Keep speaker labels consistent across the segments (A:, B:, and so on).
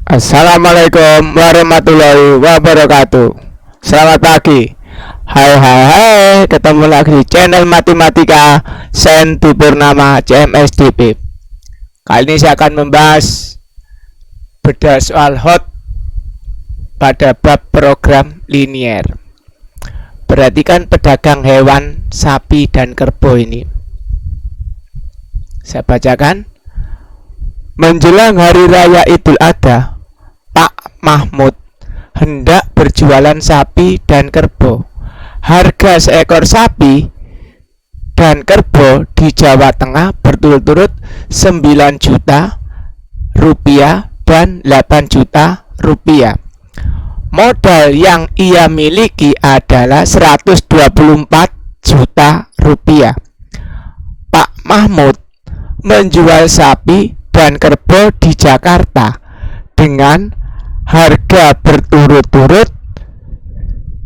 A: Assalamualaikum warahmatullahi wabarakatuh. Selamat pagi. Hai, ketemu lagi di channel Matematika Senti Purnama CMSDP. Kali ini saya akan membahas bedah soal hot pada bab program linier. Perhatikan pedagang hewan, sapi dan kerbau ini. Saya bacakan. Menjelang hari raya Idul Adha, Pak Mahmud hendak berjualan sapi dan kerbau. Harga seekor sapi dan kerbau di Jawa Tengah berturut-turut 9 juta rupiah dan 8 juta rupiah. Modal yang ia miliki adalah 124 juta rupiah. Pak Mahmud menjual sapi dan kerbau di Jakarta dengan harga berturut-turut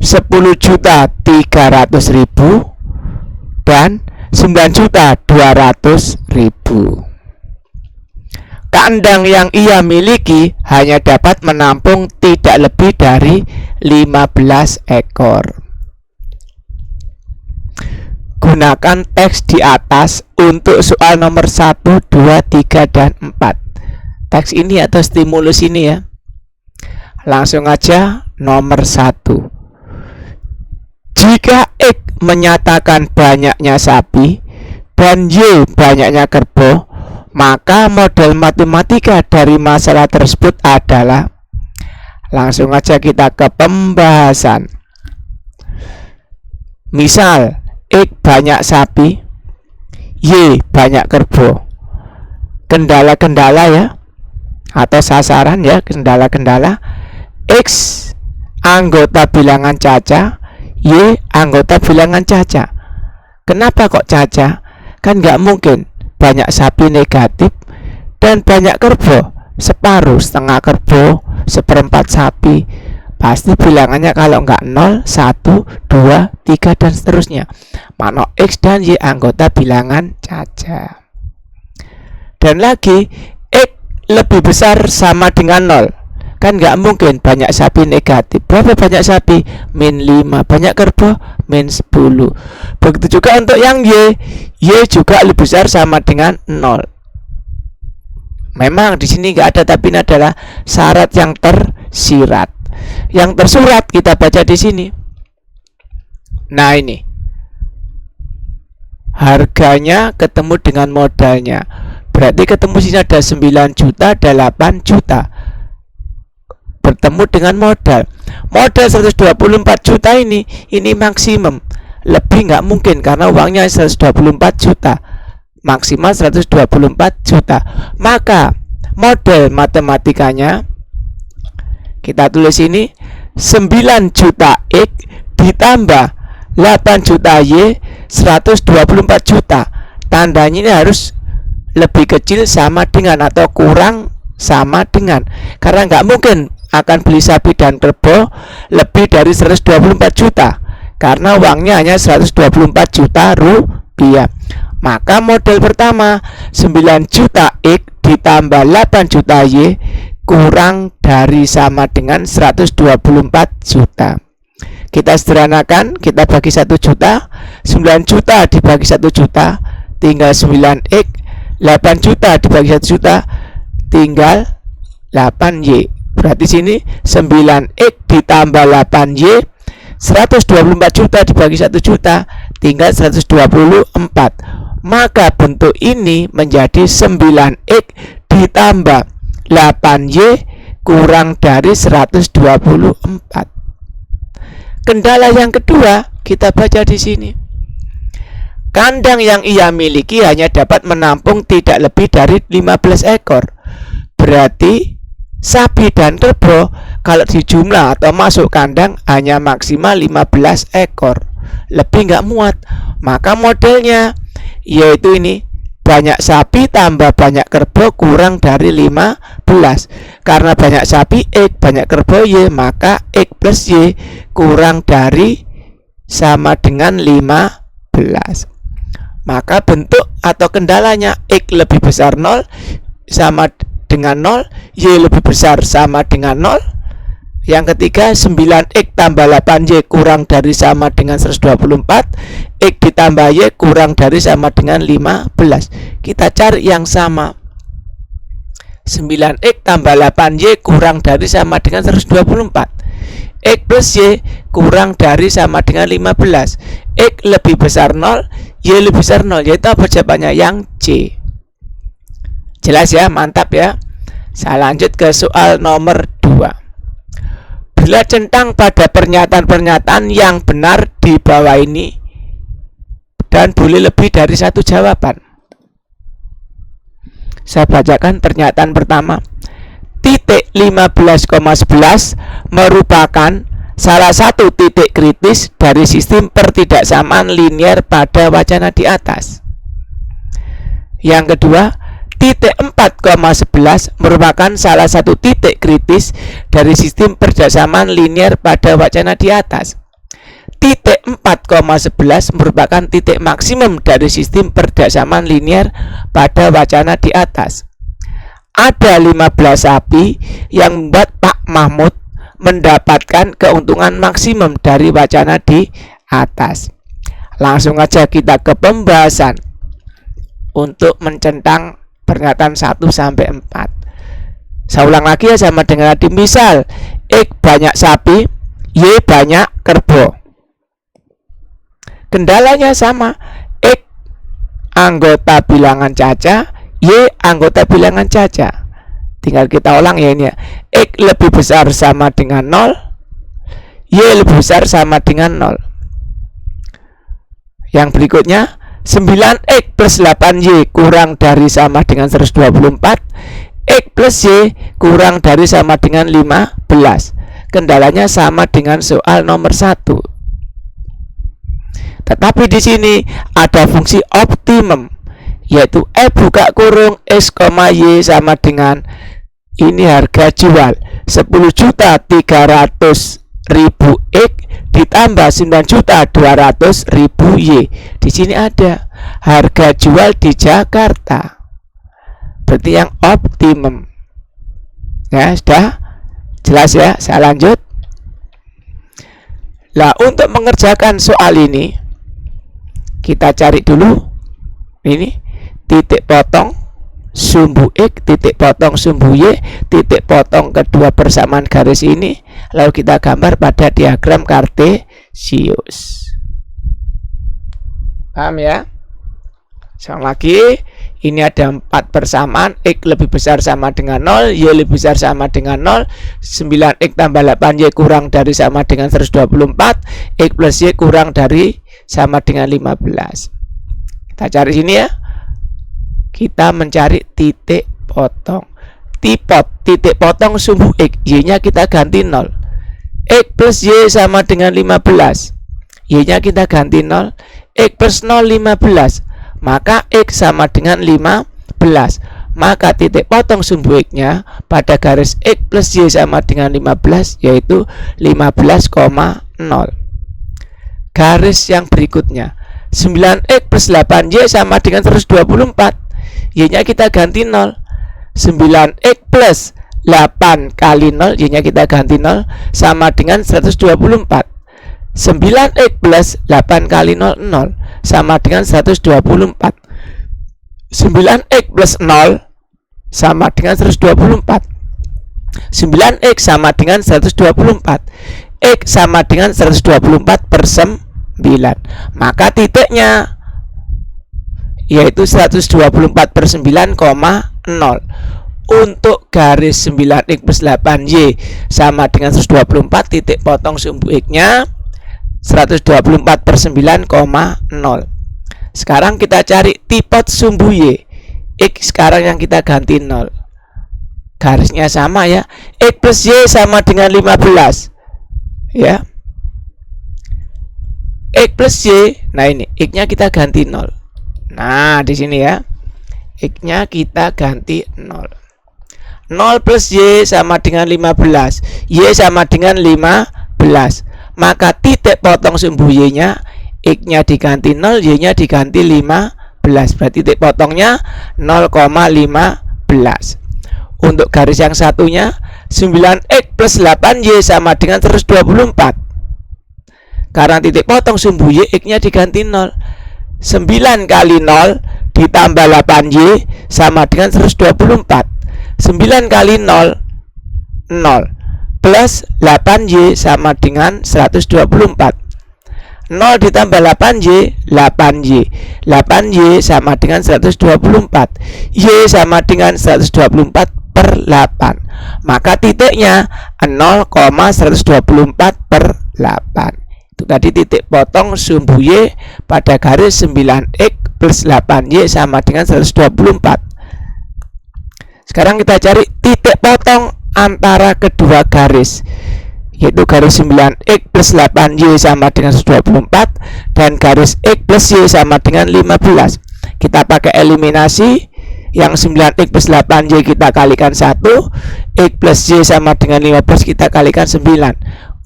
A: 10.300.000 dan 9.200.000. Kandang yang ia miliki hanya dapat menampung tidak lebih dari 15 ekor. Gunakan teks di atas untuk soal nomor 1, 2, 3, dan 4. Teks ini atau stimulus ini ya. Langsung aja nomor 1. Jika X menyatakan banyaknya sapi dan Y banyaknya kerbau, maka model matematika dari masalah tersebut adalah. Langsung aja kita ke pembahasan. Misal X banyak sapi, Y banyak kerbau. Kendala-kendala ya, atau sasaran ya, kendala-kendala. X anggota bilangan caca, Y anggota bilangan caca. Kenapa kok caca? Kan nggak mungkin banyak sapi negatif dan banyak kerbau. Separuh, setengah kerbau, seperempat sapi. Pasti bilangannya kalau nggak 0, 1, 2, 3, dan seterusnya. Mana X dan Y anggota bilangan caca. Dan lagi, X lebih besar sama dengan 0. Kan nggak mungkin banyak sapi negatif. Berapa banyak sapi? Min 5. Banyak kerbau? Min 10. Begitu juga untuk yang Y. Y juga lebih besar sama dengan 0. Memang di sini nggak ada, tapi ini adalah syarat yang tersirat. Yang tersurat kita baca di sini. Nah ini, harganya ketemu dengan modalnya. Berarti ketemu sini ada 9 juta, 8 juta. Bertemu dengan modal. Modal 124 juta ini maksimum. Lebih nggak mungkin karena uangnya 124 juta. Maksimal 124 juta. Maka model matematikanya kita tulis ini 9 juta X ditambah 8 juta Y 124 juta. Tandanya ini harus lebih kecil sama dengan atau kurang sama dengan. Karena nggak mungkin akan beli sapi dan kerbau lebih dari 124 juta. Karena uangnya hanya 124 juta rupiah. Maka model pertama 9 juta X ditambah 8 juta Y kurang dari sama dengan 124 juta. Kita sederhanakan, kita bagi 1 juta, 9 juta dibagi 1 juta, tinggal 9X, 8 juta dibagi 1 juta, tinggal 8Y. Berarti sini 9X ditambah 8Y, 124 juta dibagi 1 juta, tinggal 124. Maka bentuk ini menjadi 9X ditambah 8Y kurang dari 124. Kendala yang kedua kita baca di sini. Kandang yang ia miliki hanya dapat menampung tidak lebih dari 15 ekor. Berarti sapi dan kerbau kalau dijumlah atau masuk kandang hanya maksimal 15 ekor. Lebih nggak muat. Maka modelnya yaitu ini, banyak sapi tambah banyak kerbau kurang dari 15. Karena banyak sapi X, banyak kerbau Y, maka X plus Y kurang dari sama dengan 15. Maka bentuk atau kendalanya X lebih besar 0 sama dengan 0, Y lebih besar sama dengan 0. Yang ketiga, 9X tambah 8Y kurang dari sama dengan 124. X ditambah Y kurang dari sama dengan 15. Kita cari yang sama. 9X tambah 8Y kurang dari sama dengan 124. X plus Y kurang dari sama dengan 15. X lebih besar 0, Y lebih besar 0. Yaitu apa jawabannya? Yang C. Jelas ya? Mantap ya. Saya lanjut ke soal nomor 2. Bila centang pada pernyataan-pernyataan yang benar di bawah ini dan boleh lebih dari satu jawaban. Saya bacakan pernyataan pertama. Titik 15,11 merupakan salah satu titik kritis dari sistem pertidaksamaan linier pada wacana di atas. Yang kedua, titik 4,11 merupakan salah satu titik kritis dari sistem pertidaksamaan linier pada wacana di atas. Titik 4,11 merupakan titik maksimum dari sistem pertidaksamaan linier pada wacana di atas. Ada 15 sapi yang membuat Pak Mahmud mendapatkan keuntungan maksimum dari wacana di atas. Langsung aja kita ke pembahasan untuk mencentang pernyataan 1 sampai 4. Saya ulang lagi ya sama dengan tadi. Misal X banyak sapi, Y banyak kerbau. Kendalanya sama. X anggota bilangan caca, Y anggota bilangan caca. Tinggal kita ulang ya ini ya. X lebih besar sama dengan 0, Y lebih besar sama dengan 0. Yang berikutnya, 9X plus 8Y kurang dari sama dengan 124. X plus Y kurang dari sama dengan 15. Kendalanya sama dengan soal nomor 1. Tetapi di sini ada fungsi optimum, yaitu F buka kurung X, Y sama dengan ini harga jual 10.300.000 X ditambah 9.200.000 Y. Di sini ada harga jual di Jakarta. Berarti yang optimum. Ya, sudah jelas ya. Saya lanjut. Nah, untuk mengerjakan soal ini kita cari dulu ini titik potong sumbu X, titik potong sumbu Y, titik potong kedua persamaan garis ini, lalu kita gambar pada diagram kartesius. Paham ya? Sekali lagi, ini ada 4 persamaan. X lebih besar sama dengan 0, Y lebih besar sama dengan 0, 9X tambah 8Y kurang dari sama dengan 124, X plus Y kurang dari sama dengan 15. Kita cari sini ya. Kita mencari titik potong. Titik potong sumbu X, Y-nya kita ganti 0. X plus Y sama dengan 15. Y-nya kita ganti 0. X plus 0 15. Maka X sama dengan 15. Maka titik potong sumbu X-nya pada garis X plus Y sama dengan 15, yaitu 15,0. Garis yang berikutnya, 9X plus 8Y sama dengan 124. Y-nya kita ganti 0. 9X plus 8 kali 0, Y-nya kita ganti 0, sama dengan 124. 9X plus 8 kali 0, 0, sama dengan 124. 9X plus 0 sama dengan 124. 9X sama dengan 124. X sama dengan 124 per 9. Maka titiknya yaitu 124 per 9,0. Untuk garis 9X plus 8Y sama dengan 124, titik potong sumbu X-nya 124 per 9,0. Sekarang kita cari tipot sumbu Y. X sekarang yang kita ganti 0. Garisnya sama ya. X plus Y sama dengan 15. Ya. X plus Y. Nah ini X-nya kita ganti 0. Nah, di sini ya. X-nya kita ganti 0. 0 plus Y sama dengan 15. Y sama dengan 15. Maka titik potong sumbu Y-nya, X-nya diganti 0, Y-nya diganti 15. Berarti titik potongnya 0,15. Untuk garis yang satunya 9X plus 8Y sama dengan 124. Karena titik potong sumbu Y, X-nya diganti 0. 9 kali 0 ditambah 8Y sama dengan 124. 9 kali 0, 0. Plus 8Y sama dengan 124. 0 ditambah 8Y, 8Y. 8Y sama dengan 124. Y sama dengan 124 per 8. Maka titiknya 0,124 per 8. Itu tadi titik potong sumbu Y pada garis 9X plus 8Y sama dengan 124. Sekarang kita cari titik potong antara kedua garis, yaitu garis 9X plus 8Y sama dengan 124 dan garis X plus Y sama dengan 15. Kita pakai eliminasi. Yang 9X plus 8Y kita kalikan 1, X plus Y sama dengan 15 kita kalikan 9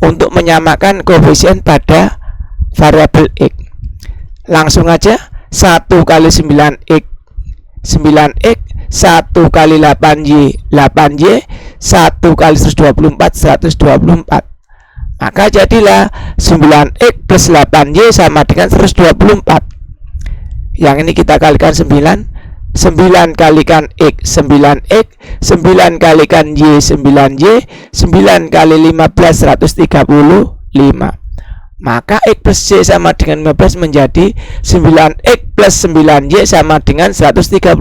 A: untuk menyamakan koefisien pada variabel X. Langsung aja 1 kali 9X 9X, 1 kali 8Y 8Y, 1 kali 124 124. Maka jadilah 9X plus 8Y sama dengan 124. Yang ini kita kalikan 9. 9 kalikan X 9X, 9 kalikan Y 9Y, 9 kali 15 135. Maka X plus Y sama dengan 15 menjadi 9X plus 9Y sama dengan 135.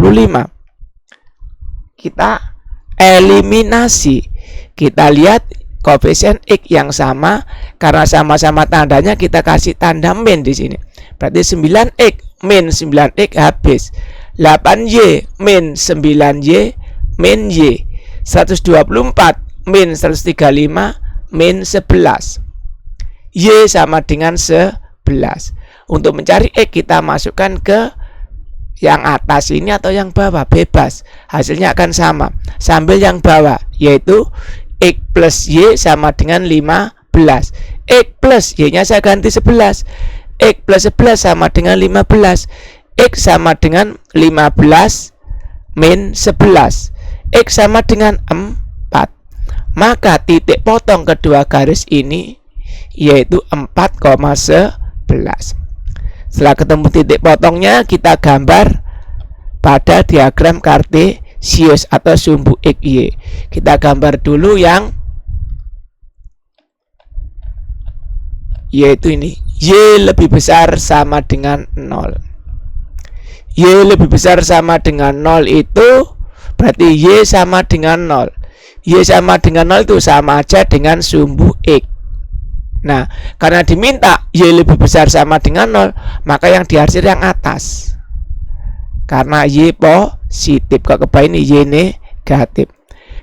A: Kita eliminasi. Kita lihat koefisien X yang sama, karena sama-sama tandanya kita kasih tanda min di sini. Berarti 9X min 9X habis. 8Y min 9Y min Y. 124 min 135 min 11. Y sama dengan 11. Untuk mencari X kita masukkan ke yang atas ini atau yang bawah, bebas. Hasilnya akan sama. Sambil yang bawah, yaitu X plus Y sama dengan 15. X plus Y nya saya ganti 11. X plus 11 sama dengan 15. X sama dengan 15 min 11. X sama dengan 4. Maka titik potong kedua garis ini yaitu 4,11. Setelah ketemu titik potongnya, kita gambar pada diagram kartesius atau sumbu XY. Kita gambar dulu yang yaitu ini. Y lebih besar sama dengan 0. Y lebih besar sama dengan 0 itu berarti Y sama dengan 0. Y sama dengan 0 itu sama aja dengan sumbu X. Nah, karena diminta Y lebih besar sama dengan 0, maka yang dihasil yang atas. Karena Y positif, kok ke ini Y negatif.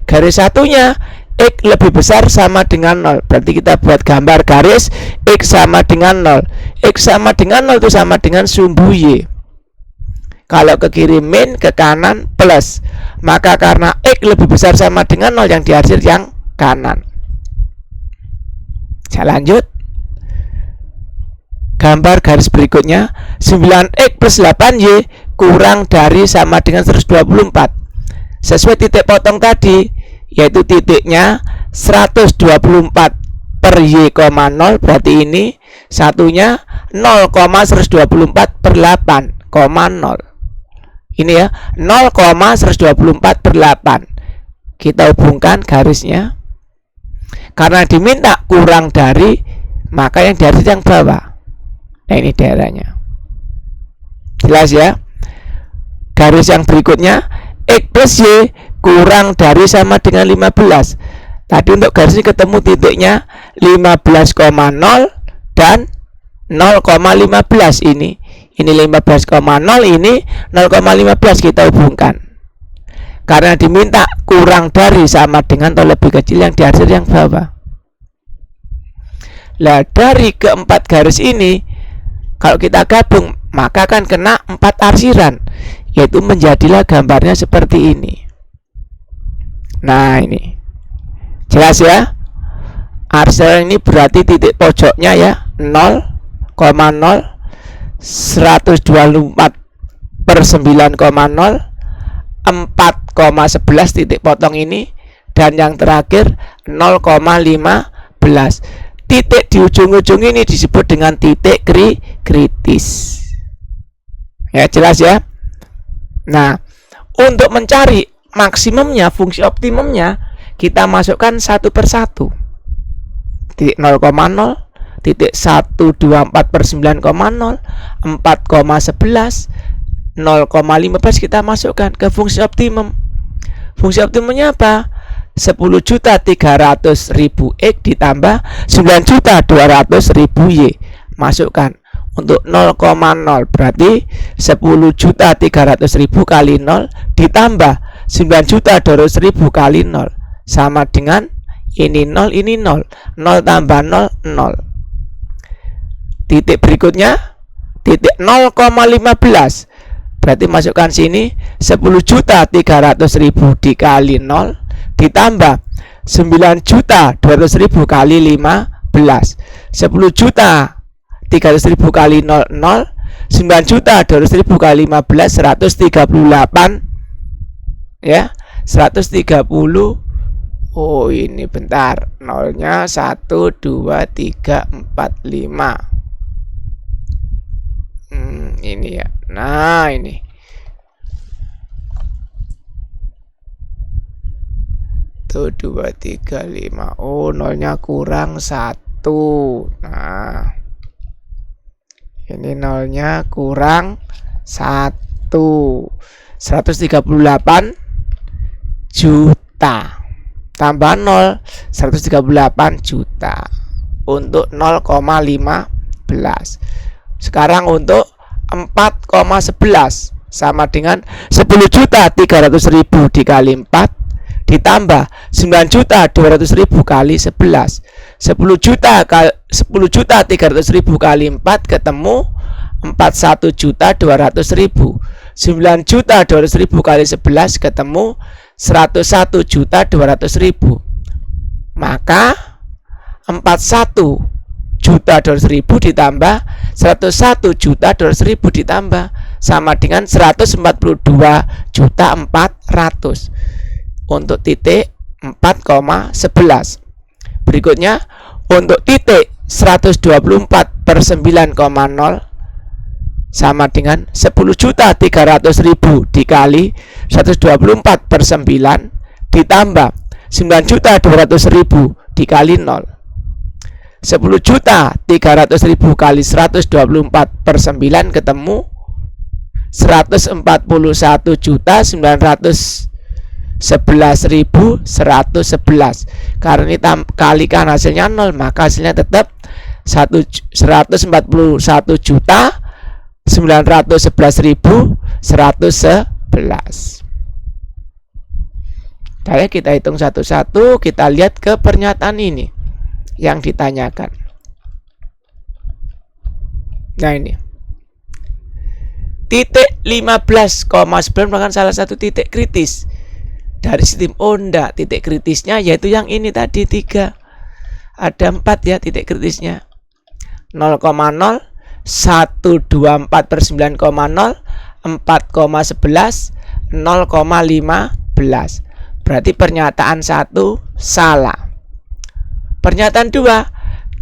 A: Garis satunya X lebih besar sama dengan 0. Berarti kita buat gambar garis X sama dengan 0. X sama dengan 0 itu sama dengan sumbu Y. Kalau ke kiri min, ke kanan plus. Maka karena X lebih besar sama dengan 0, yang dihasil yang kanan. Saya lanjut. Gambar garis berikutnya. 9X plus 8Y kurang dari sama dengan 124. Sesuai titik potong tadi, yaitu titiknya 124 per Y, 0. Berarti ini satunya 0,124 per 8, 0. Ini ya, 0,124 per 8. Kita hubungkan garisnya. Karena diminta kurang dari, maka yang dihasil yang bawah. Nah, ini daerahnya. Jelas ya? Garis yang berikutnya, X plus Y kurang dari sama dengan 15. Tadi untuk garis ini ketemu titiknya 15,0 dan 0,15 ini. Ini 15,0, ini 0,15 kita hubungkan. Karena diminta kurang dari sama dengan atau lebih kecil, yang dihasil yang bawah. Lah, dari keempat garis ini kalau kita gabung, maka akan kena 4 arsiran, yaitu menjadilah gambarnya seperti ini. Nah, ini jelas ya. Arsiran ini berarti titik pojoknya ya 0,0, 124 per 9,0, 4,11 0,11 titik potong ini, dan yang terakhir 0,15. Titik di ujung-ujung ini disebut dengan titik kritis. Ya, jelas ya. Nah, untuk mencari maksimumnya, fungsi optimumnya, kita masukkan satu persatu. Titik 0,0, titik 124/9,0, 4,11, 0,15 kita masukkan ke fungsi optimum. Fungsi optimumnya apa? 10.300.000 X ditambah 9.200.000 Y. Masukkan untuk 0,0 berarti 10.300.000 kali 0 ditambah 9.200.000 kali 0 sama dengan ini 0, ini 0. 0 tambah 0, 0. Titik berikutnya titik 0,15. Berarti masukkan sini 10.300.000 dikali 0 ditambah 9.200.000 kali 15. 10.300.000 kali 0, 0. 9.200.000 kali 15, 138. Ya, 130. Oh, ini bentar. Nolnya 1, 2, 3, 4, 5. Ini ya. Nah, ini. Tuh, 2, 3, 5. Oh, nolnya kurang 1. Nah, ini nolnya kurang 1. 138 juta. Tambah 0, 138 juta untuk 0,15. Sekarang untuk 4,11 sama dengan 10.300.000 dikali 4 ditambah 9.200.000 kali 11. 10.300.000 kali 4 ketemu 41.200.000. 9.200.000 kali 11 ketemu 101.200.000. Maka 41.200.000 ditambah 101.200.000 ditambah sama dengan 142.400 untuk titik 4,11. Berikutnya untuk titik 124/9,0 sama dengan 10.300.000 dikali 124/9 ditambah 9.200.000 dikali 0. 10.300.000 kali 124/9 ketemu 141.911.111. Karena ini kalikan hasilnya 0, maka hasilnya tetap 141.911.111. Kita hitung satu-satu, kita lihat ke pernyataan ini yang ditanyakan. Nah, ini titik 15,9 merupakan salah satu titik kritis dari sistem. Oh, enggak, titik kritisnya yaitu yang ini tadi 3. Ada 4 ya titik kritisnya. 0,0, 124/9,0, 4,11, 0,15. Berarti pernyataan 1 salah. Pernyataan 2,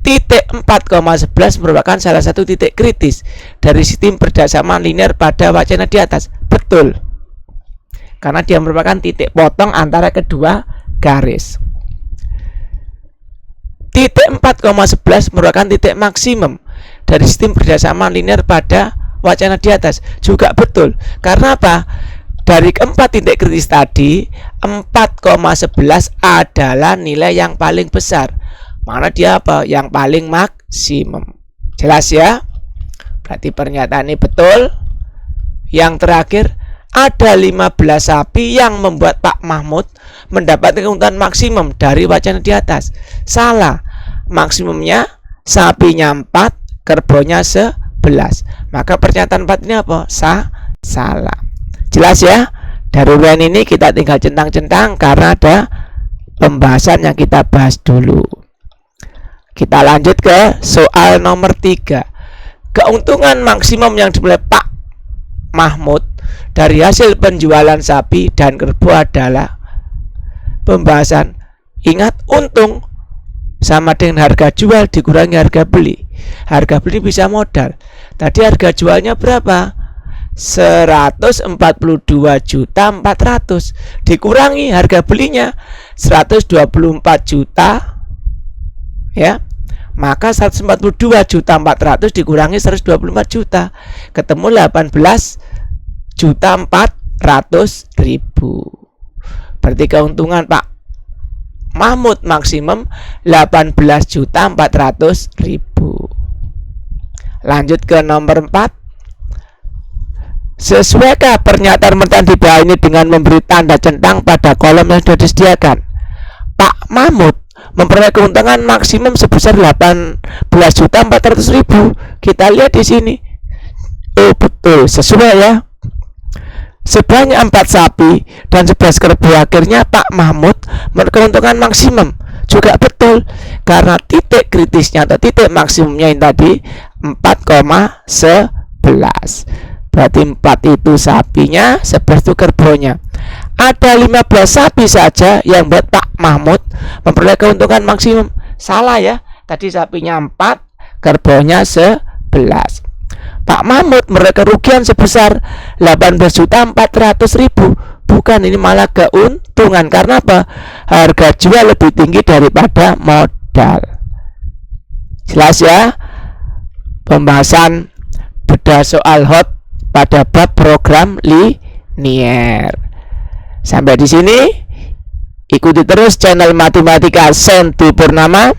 A: titik 4,11 merupakan salah satu titik kritis dari sistem berdasarkan linear pada wacana di atas. Betul. Karena dia merupakan titik potong antara kedua garis. Titik 4,11 merupakan titik maksimum dari sistem berdasarkan linear pada wacana di atas. Juga betul. Karena apa? Dari keempat titik kritis tadi, 4,11 adalah nilai yang paling besar. Mana dia apa? Yang paling maksimum. Jelas ya? Berarti pernyataan ini betul. Yang terakhir, ada 15 sapi yang membuat Pak Mahmud mendapat keuntungan maksimum dari wacana di atas. Salah. Maksimumnya sapinya 4, kerbaunya 11. Maka pernyataan 4 ini apa? Salah. Jelas ya? Dari uraian ini kita tinggal centang-centang karena ada pembahasan yang kita bahas dulu. Kita lanjut ke soal nomor 3. Keuntungan maksimum yang dimiliki Pak Mahmud dari hasil penjualan sapi dan kerbau adalah pembahasan. Ingat, untung sama dengan harga jual dikurangi harga beli. Harga beli bisa modal. Tadi harga jualnya berapa? 142.400.000 dikurangi harga belinya 124 juta, ya. Maka 142.400.000 dikurangi 124 juta, ketemu 18.400.000. Berarti keuntungan Pak Mahmud maksimum 18.400.000. Lanjut ke nomor 4. Sesuaikah pernyataan mertan di bawah ini dengan memberi tanda centang pada kolom yang sudah disediakan? Pak Mahmud memperoleh keuntungan maksimum sebesar 18.400.000. Kita lihat di sini. Oh betul, sesuai ya. Sebanyak 4 sapi dan 11 kerbau, akhirnya Pak Mahmud memperoleh keuntungan maksimum. Juga betul, karena titik kritisnya atau titik maksimumnya yang tadi 4,11. Berarti 4 itu sapinya, 11 itu kerbaunya. Ada 15 sapi saja yang buat Pak Mahmud memperoleh keuntungan maksimum. Salah ya, tadi sapinya 4, kerbaunya 11. Pak Mahmud memperoleh kerugian sebesar 18.400.000. Bukan, ini malah keuntungan. Karena apa? Harga jual lebih tinggi daripada modal. Jelas ya? Pembahasan bedah soal hot pada bab program linier. Sampai di sini, ikuti terus channel Matematika Senti Purnama.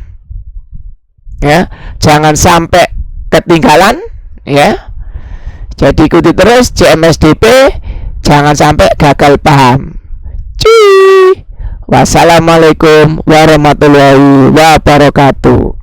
A: Ya, jangan sampai ketinggalan ya. Jadi ikuti terus CMSDP, jangan sampai gagal paham. Cuy. Wassalamualaikum warahmatullahi wabarakatuh.